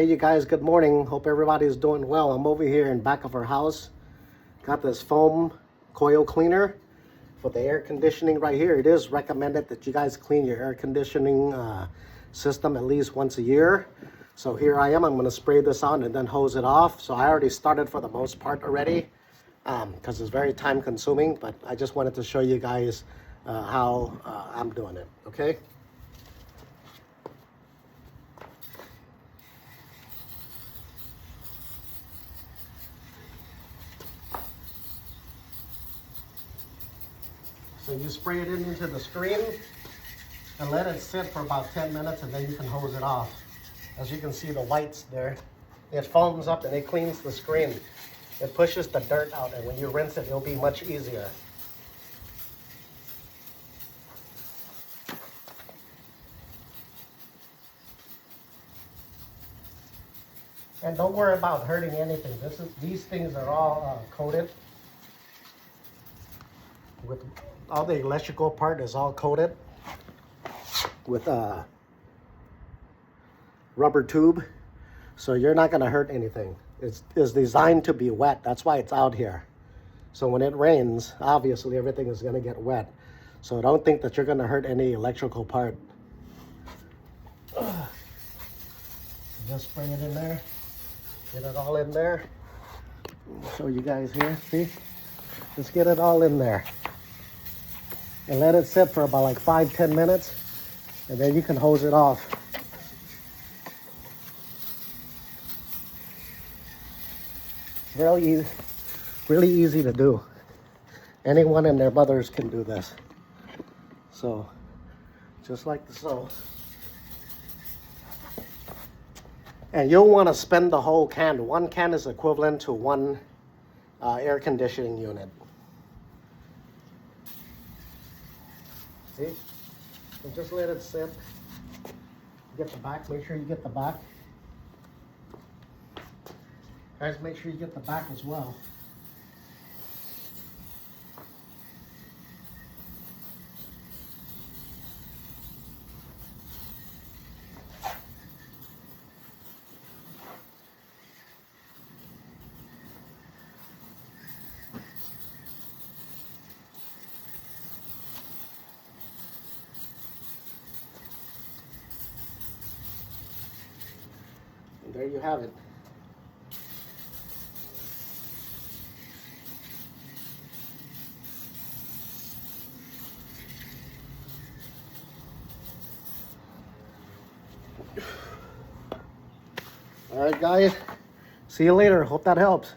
Hey you guys, good morning. Hope everybody's doing well. I'm over here in back of our house. Got this foam coil cleaner for the air conditioning right here. It is recommended that you guys clean your air conditioning system at least once a year. So here I am. I'm going to spray this on and then hose it off. So I already started for the most part already because it's very time consuming, but I just wanted to show you guys how I'm doing it. Okay. So you spray it into the screen and let it sit for about 10 minutes and then you can hose it off. As you can see the whites there, it foams up and it cleans the screen. It pushes the dirt out, and when you rinse it, it'll be much easier. And don't worry about hurting anything. These things are all coated with all the electrical part is all coated with a rubber tube, so you're not going to hurt anything. It's designed to be wet. That's why it's out here. So when it rains, obviously everything is going to get wet. So don't think that you're going to hurt any electrical part. Just spray it in there. Get it all in there. I'll show you guys here. See? Just get it all in there. And let it sit for about like 5-10 minutes. And then you can hose it off. Really easy to do. Anyone and their mothers can do this. So, just like so. And you'll want to spend the whole can. One can is equivalent to one air conditioning unit. See? And just let it sit. Get the back. Make sure you get the back. Guys, make sure you get the back as well. And there you have it. All right, guys. See you later. Hope that helps.